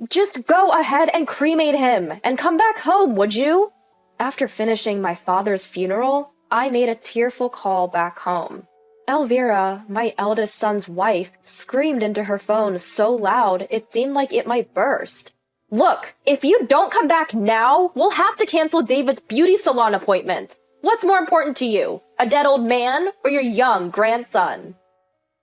Just go ahead and cremate him and come back home, would you? After finishing my father's funeral, I made a tearful call back home. Elvira, my eldest son's wife, screamed into her phone so loud it seemed like it might burst. Look, if you don't come back now, we'll have to cancel David's beauty salon appointment. What's more important to you, a dead old man or your young grandson?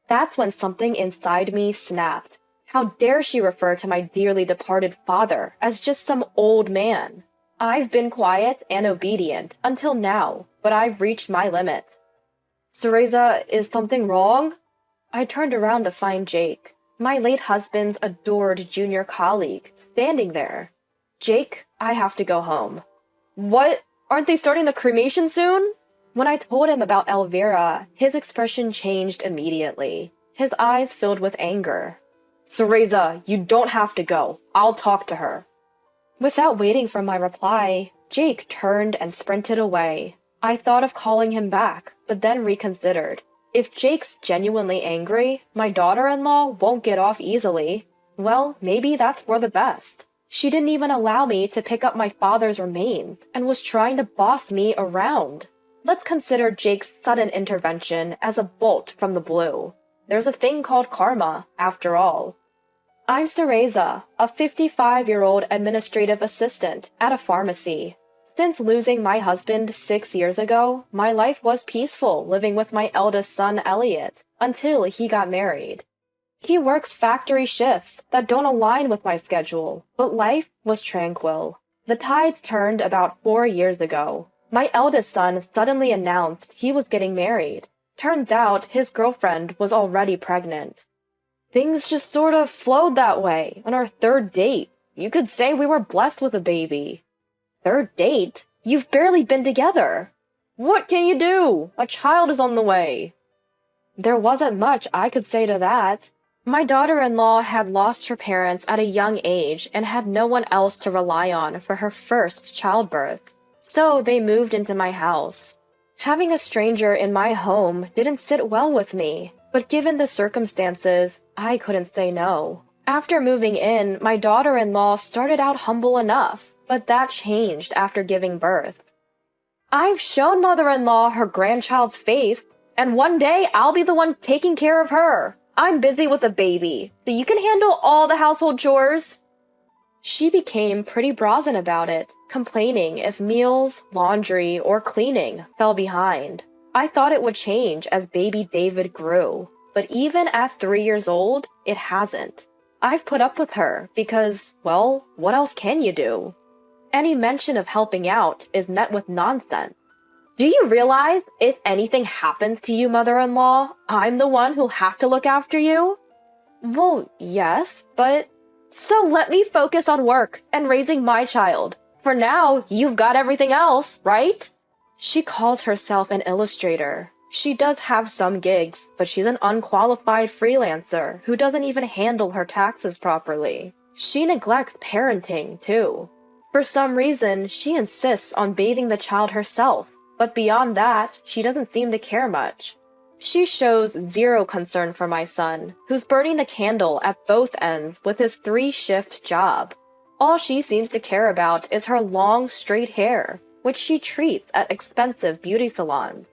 That's when something inside me snapped. How dare she refer to my dearly departed father as just some old man? I've been quiet and obedient until now, but I've reached my limit. Cereza, is something wrong? I turned around to find Jake, my late husband's adored junior colleague, standing there. Jake, I have to go home. What? Aren't they starting the cremation soon? When I told him about Elvira, his expression changed immediately. His eyes filled with anger. Cereza, you don't have to go. I'll talk to her. Without waiting for my reply, Jake turned and sprinted away. I thought of calling him back, but then reconsidered. If Jake's genuinely angry, my daughter-in-law won't get off easily. Well, maybe that's for the best. She didn't even allow me to pick up my father's remains and was trying to boss me around. Let's consider Jake's sudden intervention as a bolt from the blue. There's a thing called karma, after all. I'm Cereza, a 55-year-old administrative assistant at a pharmacy. Since losing my husband 6 years ago, my life was peaceful living with my eldest son, Elliot, until he got married. He works factory shifts that don't align with my schedule, but life was tranquil. The tides turned about 4 years ago. My eldest son suddenly announced he was getting married. Turns out his girlfriend was already pregnant. Things just sort of flowed that way on our third date. You could say we were blessed with a baby. Third date? You've barely been together. What can you do? A child is on the way. There wasn't much I could say to that. My daughter-in-law had lost her parents at a young age and had no one else to rely on for her first childbirth. So they moved into my house. Having a stranger in my home didn't sit well with me, but given the circumstances, I couldn't say no. After moving in, my daughter-in-law started out humble enough, but that changed after giving birth. I've shown mother-in-law her grandchild's face, and one day I'll be the one taking care of her. I'm busy with a baby, so you can handle all the household chores. She became pretty brazen about it, complaining if meals, laundry, or cleaning fell behind. I thought it would change as baby David grew, but even at 3 years old, it hasn't. I've put up with her because, well, what else can you do? Any mention of helping out is met with nonsense. Do you realize if anything happens to you, mother-in-law, I'm the one who'll have to look after you? Well, yes, but... So let me focus on work and raising my child. For now, you've got everything else, right? She calls herself an illustrator. She does have some gigs, but she's an unqualified freelancer who doesn't even handle her taxes properly. She neglects parenting, too. For some reason, she insists on bathing the child herself, but beyond that, she doesn't seem to care much. She shows zero concern for my son, who's burning the candle at both ends with his 3-shift job. All she seems to care about is her long, straight hair, which she treats at expensive beauty salons.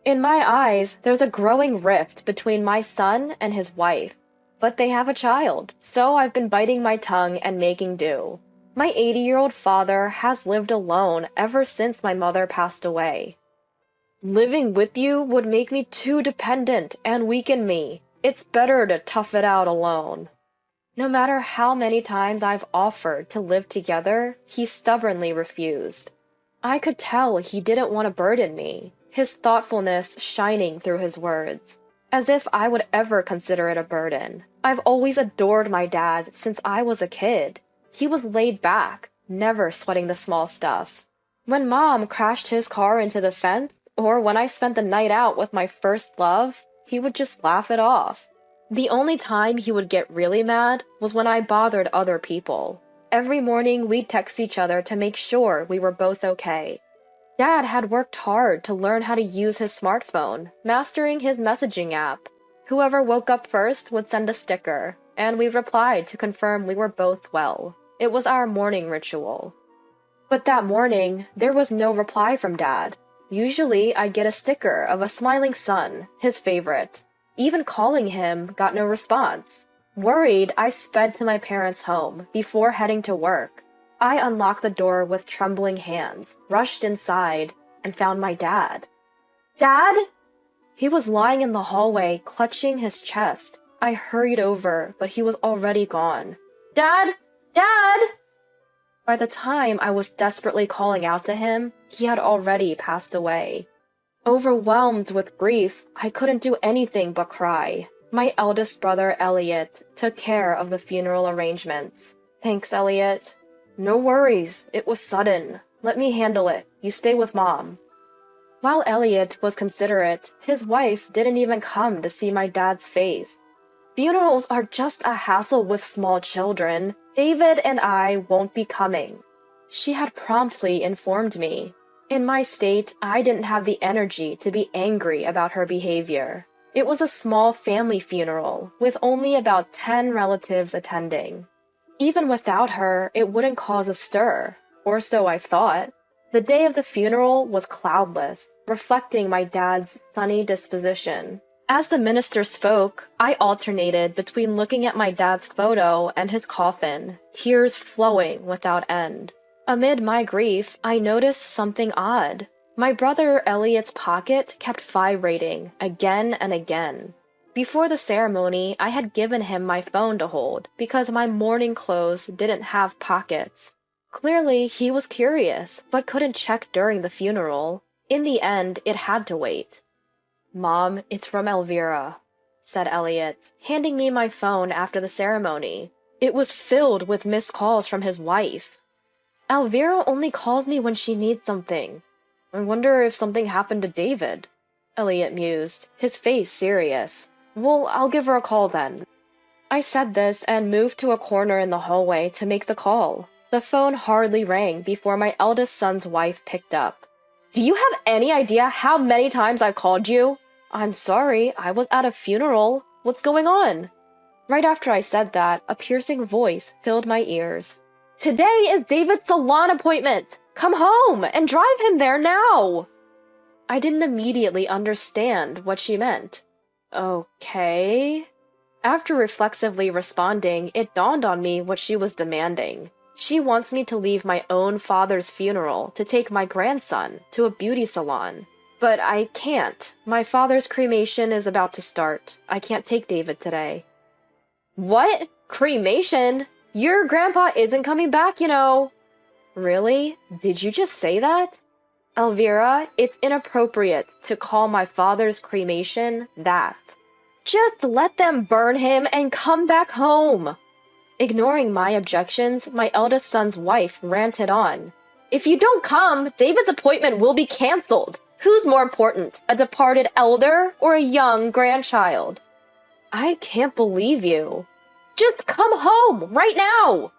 In my eyes, there's a growing rift between my son and his wife. But they have a child, so I've been biting my tongue and making do. My 80-year-old father has lived alone ever since my mother passed away. Living with you would make me too dependent and weaken me. It's better to tough it out alone. No matter how many times I've offered to live together, he stubbornly refused. I could tell he didn't want to burden me, his thoughtfulness shining through his words. As if I would ever consider it a burden. I've always adored my dad since I was a kid. He was laid back, never sweating the small stuff. When Mom crashed his car into the fence, or when I spent the night out with my first love, he would just laugh it off. The only time he would get really mad was when I bothered other people. Every morning we'd text each other to make sure we were both okay. Dad had worked hard to learn how to use his smartphone, mastering his messaging app. Whoever woke up first would send a sticker. and we replied to confirm we were both well. It was our morning ritual. But that morning, there was no reply from Dad. Usually, I'd get a sticker of a smiling sun, his favorite. Even calling him got no response. Worried, I sped to my parents' home before heading to work. I unlocked the door with trembling hands, rushed inside, and found my dad. Dad? He was lying in the hallway, clutching his chest. I hurried over, but he was already gone. Dad? Dad! By the time I was desperately calling out to him, he had already passed away. Overwhelmed with grief, I couldn't do anything but cry. My eldest brother, Elliot, took care of the funeral arrangements. Thanks, Elliot. No worries, it was sudden. Let me handle it. You stay with Mom. While Elliot was considerate, his wife didn't even come to see my dad's face. Funerals are just a hassle with small children. David and I won't be coming. She had promptly informed me. In my state, I didn't have the energy to be angry about her behavior. It was a small family funeral, with only about 10 relatives attending. Even without her, it wouldn't cause a stir, or so I thought. The day of the funeral was cloudless, reflecting my dad's sunny disposition. As the minister spoke, I alternated between looking at my dad's photo and his coffin, tears flowing without end. Amid my grief, I noticed something odd. My brother Elliot's pocket kept vibrating again and again. Before the ceremony, I had given him my phone to hold because my mourning clothes didn't have pockets. Clearly, he was curious, but couldn't check during the funeral. In the end, it had to wait. Mom, it's from Elvira, said Elliot, handing me my phone after the ceremony. It was filled with missed calls from his wife. Elvira only calls me when she needs something. I wonder if something happened to David, Elliot mused, his face serious. Well, I'll give her a call then. I said this and moved to a corner in the hallway to make the call. The phone hardly rang before my eldest son's wife picked up. Do you have any idea how many times I've called you? I'm sorry, I was at a funeral. What's going on? Right after I said that, a piercing voice filled my ears. Today is David's salon appointment! Come home and drive him there now! I didn't immediately understand what she meant. Okay. After reflexively responding, it dawned on me what she was demanding. She wants me to leave my own father's funeral to take my grandson to a beauty salon. But I can't. My father's cremation is about to start. I can't take David today. What? Cremation? Your grandpa isn't coming back, you know. Really? Did you just say that? Elvira, it's inappropriate to call my father's cremation that. Just let them burn him and come back home. Ignoring my objections, my eldest son's wife ranted on. If you don't come, David's appointment will be canceled. Who's more important, a departed elder or a young grandchild? I can't believe you. Just come home, right now!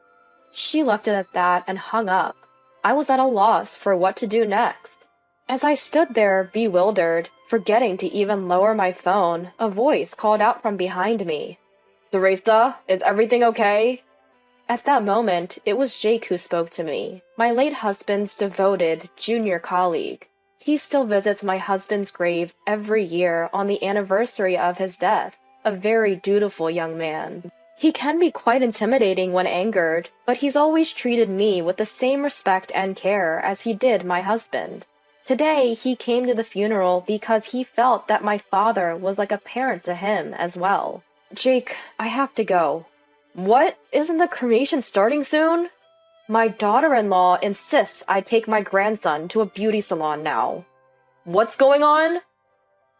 She left it at that and hung up. I was at a loss for what to do next. As I stood there, bewildered, forgetting to even lower my phone, a voice called out from behind me. Teresa, is everything okay? At that moment, it was Jake who spoke to me, my late husband's devoted junior colleague. He still visits my husband's grave every year on the anniversary of his death, a very dutiful young man. He can be quite intimidating when angered, but he's always treated me with the same respect and care as he did my husband. Today, he came to the funeral because he felt that my father was like a parent to him as well. Jake, I have to go. What? Isn't the cremation starting soon? My daughter-in-law insists I take my grandson to a beauty salon now. What's going on?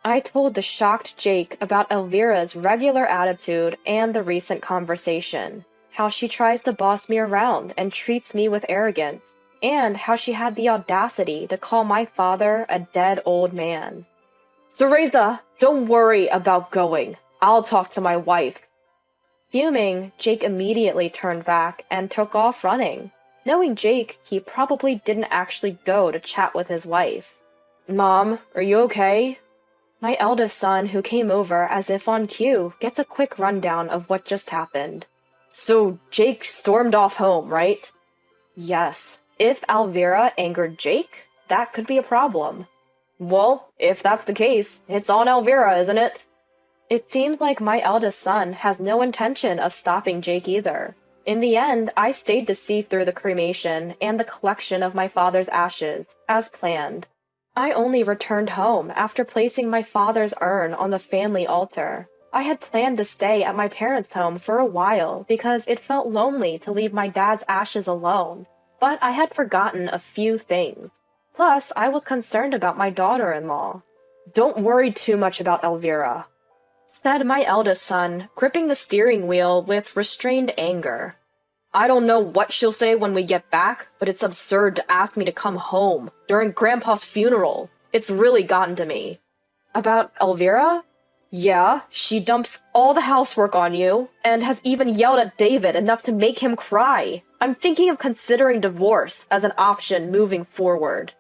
I told the shocked Jake about Elvira's regular attitude and the recent conversation, how she tries to boss me around and treats me with arrogance, and how she had the audacity to call my father a dead old man. Teresa, don't worry about going. I'll talk to my wife. Fuming, Jake immediately turned back and took off running. Knowing Jake, he probably didn't actually go to chat with his wife. Mom, are you okay? My eldest son, who came over as if on cue, gets a quick rundown of what just happened. So Jake stormed off home, right? Yes. If Elvira angered Jake, that could be a problem. Well, if that's the case, it's on Elvira, isn't it? It seems like my eldest son has no intention of stopping Jake either. In the end, I stayed to see through the cremation and the collection of my father's ashes, as planned. I only returned home after placing my father's urn on the family altar. I had planned to stay at my parents' home for a while because it felt lonely to leave my dad's ashes alone, but I had forgotten a few things. Plus, I was concerned about my daughter-in-law. Don't worry too much about Elvira, said my eldest son, gripping the steering wheel with restrained anger. I don't know what she'll say when we get back, but it's absurd to ask me to come home during Grandpa's funeral. It's really gotten to me. About Elvira? Yeah, she dumps all the housework on you, and has even yelled at David enough to make him cry. I'm thinking of considering divorce as an option moving forward.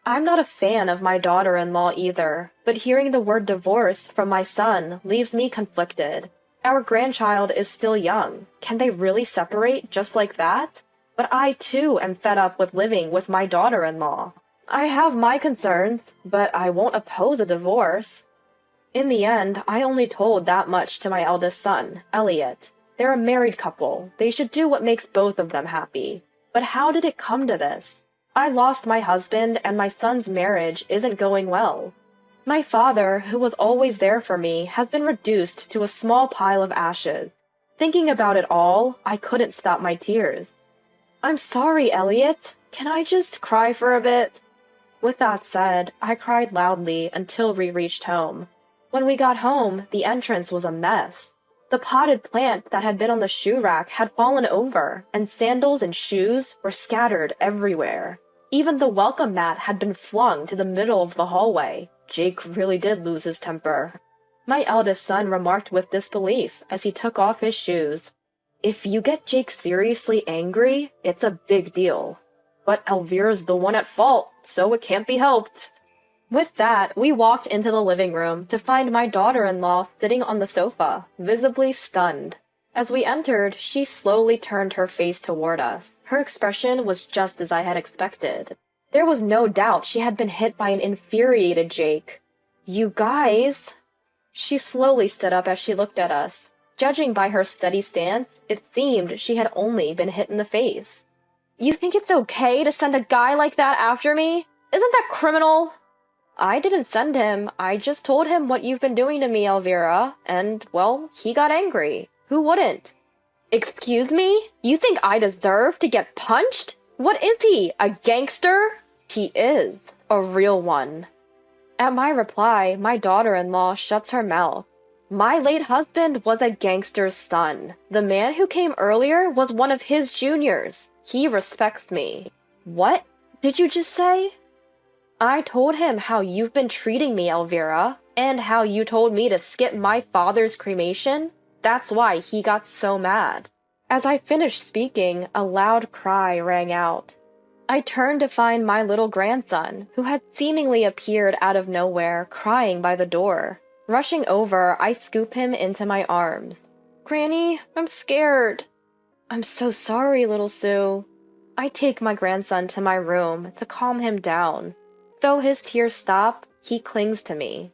I'm not a fan of my daughter-in-law either, but hearing the word divorce from my son leaves me conflicted. Our grandchild is still young. Can they really separate just like that? But I too am fed up with living with my daughter-in-law. I have my concerns, but I won't oppose a divorce. In the end, I only told that much to my eldest son, Elliot. They're a married couple. They should do what makes both of them happy. But how did it come to this? I lost my husband, and my son's marriage isn't going well. My father, who was always there for me, has been reduced to a small pile of ashes. Thinking about it all, I couldn't stop my tears. I'm sorry, Elliot. Can I just cry for a bit? With that said, I cried loudly until we reached home. When we got home, the entrance was a mess. The potted plant that had been on the shoe rack had fallen over, and sandals and shoes were scattered everywhere. Even the welcome mat had been flung to the middle of the hallway. Jake really did lose his temper. My eldest son remarked with disbelief as he took off his shoes. If you get Jake seriously angry, it's a big deal. But Elvira's the one at fault, so it can't be helped. With that, we walked into the living room to find my daughter-in-law sitting on the sofa, visibly stunned. As we entered, she slowly turned her face toward us. Her expression was just as I had expected. There was no doubt she had been hit by an infuriated Jake. You guys... She slowly stood up as she looked at us. Judging by her steady stance, it seemed she had only been hit in the face. You think it's okay to send a guy like that after me? Isn't that criminal? I didn't send him. I just told him what you've been doing to me, Elvira, and, well, he got angry. Who wouldn't? Excuse me? You think I deserve to get punched? What is he, a gangster? He is a real one. At my reply, my daughter-in-law shuts her mouth. My late husband was a gangster's son. The man who came earlier was one of his juniors. He respects me. What did you just say? I told him how you've been treating me, Elvira, and how you told me to skip my father's cremation. That's why he got so mad. As I finished speaking, a loud cry rang out. I turned to find my little grandson, who had seemingly appeared out of nowhere, crying by the door. Rushing over, I scoop him into my arms. Granny, I'm scared. I'm so sorry, little Sue. I take my grandson to my room to calm him down. Though his tears stop, he clings to me.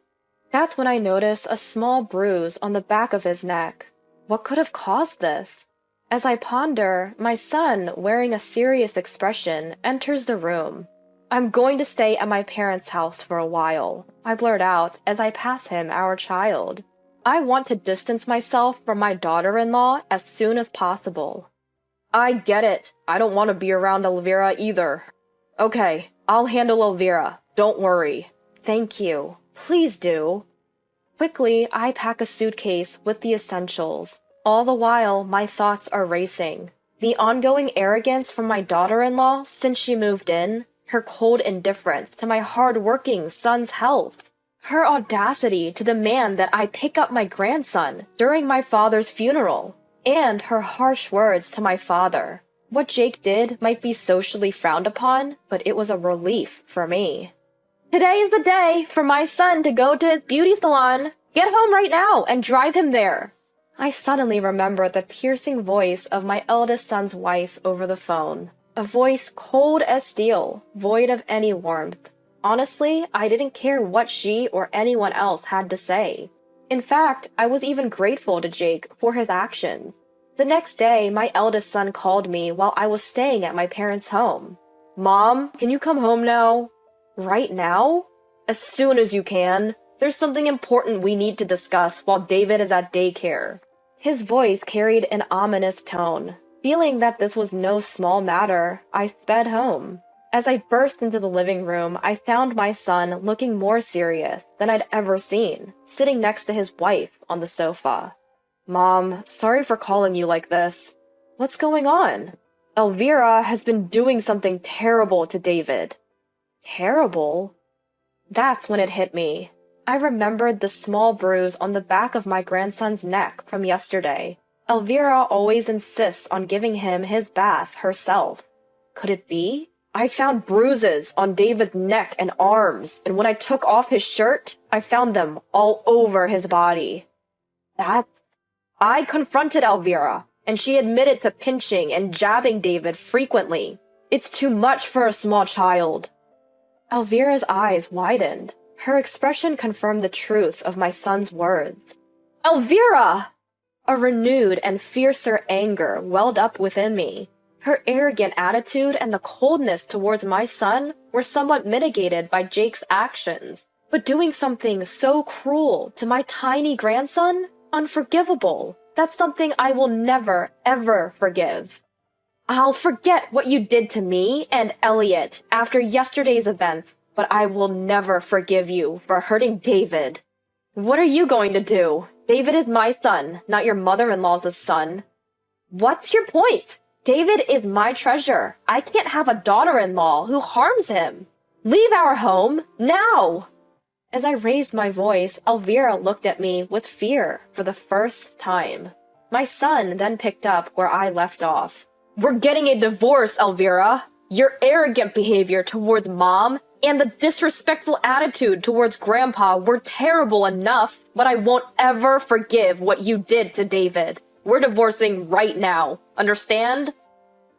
That's when I notice a small bruise on the back of his neck. What could have caused this? As I ponder, my son, wearing a serious expression, enters the room. I'm going to stay at my parents' house for a while, I blurt out as I pass him our child. I want to distance myself from my daughter-in-law as soon as possible. I get it. I don't want to be around Elvira either. Okay, I'll handle Elvira. Don't worry. Thank you. Please do. Quickly, I pack a suitcase with the essentials. All the while, my thoughts are racing. The ongoing arrogance from my daughter-in-law since she moved in, her cold indifference to my hard-working son's health, her audacity to demand that I pick up my grandson during my father's funeral, and her harsh words to my father. What Jake did might be socially frowned upon, but it was a relief for me. Today is the day for my son to go to his beauty salon. Get home right now and drive him there. I suddenly remembered the piercing voice of my eldest son's wife over the phone. A voice cold as steel, void of any warmth. Honestly, I didn't care what she or anyone else had to say. In fact, I was even grateful to Jake for his actions. The next day, my eldest son called me while I was staying at my parents' home. Mom, can you come home now? Right now? As soon as you can. There's something important we need to discuss while David is at daycare. His voice carried an ominous tone. Feeling that this was no small matter, I sped home. As I burst into the living room, I found my son looking more serious than I'd ever seen, sitting next to his wife on the sofa. Mom, sorry for calling you like this. What's going on? Elvira has been doing something terrible to David. Terrible? That's when it hit me. I remembered the small bruise on the back of my grandson's neck from yesterday. Elvira always insists on giving him his bath herself. Could it be? I found bruises on David's neck and arms, and when I took off his shirt, I found them all over his body. I confronted Elvira, and she admitted to pinching and jabbing David frequently. It's too much for a small child. Elvira's eyes widened. Her expression confirmed the truth of my son's words. Elvira! A renewed and fiercer anger welled up within me. Her arrogant attitude and the coldness towards my son were somewhat mitigated by Jake's actions. But doing something so cruel to my tiny grandson? Unforgivable. That's something I will never, ever forgive. I'll forget what you did to me and Elliot after yesterday's events, but I will never forgive you for hurting David. What are you going to do? David is my son, not your mother-in-law's son. What's your point? David is my treasure. I can't have a daughter-in-law who harms him. Leave our home, now! As I raised my voice, Elvira looked at me with fear for the first time. My son then picked up where I left off. We're getting a divorce, Elvira. Your arrogant behavior towards Mom and the disrespectful attitude towards Grandpa were terrible enough, but I won't ever forgive what you did to David. We're divorcing right now. Understand?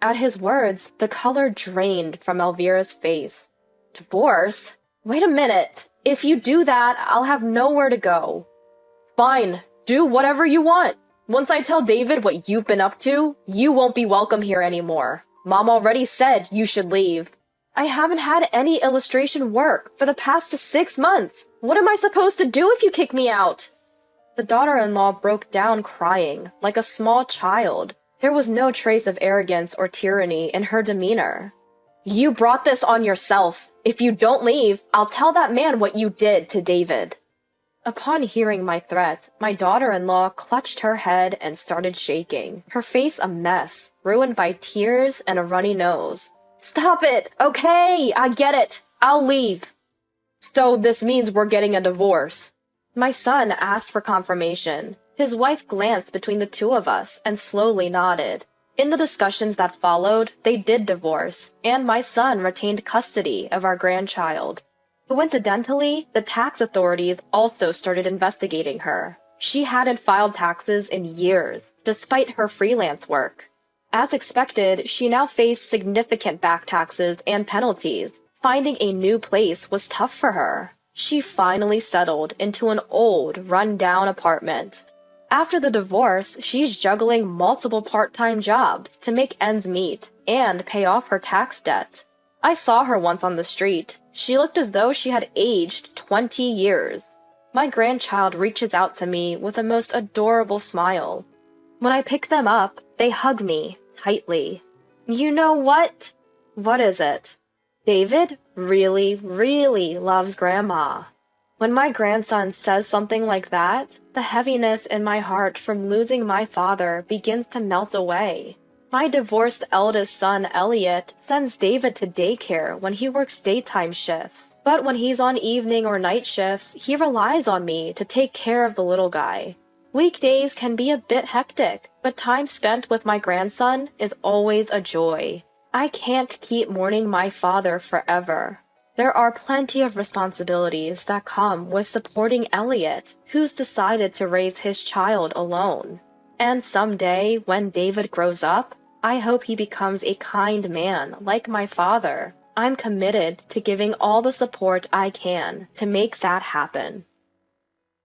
At his words, the color drained from Elvira's face. Divorce? Wait a minute. If you do that, I'll have nowhere to go. Fine. Do whatever you want. Once I tell David what you've been up to, you won't be welcome here anymore. Mom already said you should leave. I haven't had any illustration work for the past 6 months. What am I supposed to do if you kick me out? The daughter-in-law broke down crying, like a small child. There was no trace of arrogance or tyranny in her demeanor. You brought this on yourself. If you don't leave, I'll tell that man what you did to David. Upon hearing my threat, my daughter-in-law clutched her head and started shaking, her face a mess, ruined by tears and a runny nose. Stop it! Okay, I get it. I'll leave. So this means we're getting a divorce. My son asked for confirmation. His wife glanced between the two of us and slowly nodded. In the discussions that followed, they did divorce, and my son retained custody of our grandchild. Coincidentally, the tax authorities also started investigating her. She hadn't filed taxes in years, despite her freelance work. As expected, she now faced significant back taxes and penalties. Finding a new place was tough for her. She finally settled into an old, run-down apartment. After the divorce, she's juggling multiple part-time jobs to make ends meet and pay off her tax debt. I saw her once on the street. She looked as though she had aged 20 years. My grandchild reaches out to me with a most adorable smile. When I pick them up, they hug me tightly. You know what? What is it? David really, really loves Grandma. When my grandson says something like that, the heaviness in my heart from losing my father begins to melt away. My divorced eldest son, Elliot, sends David to daycare when he works daytime shifts. But when he's on evening or night shifts, he relies on me to take care of the little guy. Weekdays can be a bit hectic, but time spent with my grandson is always a joy. I can't keep mourning my father forever. There are plenty of responsibilities that come with supporting Elliot, who's decided to raise his child alone. And someday, when David grows up, I hope he becomes a kind man like my father. I'm committed to giving all the support I can to make that happen.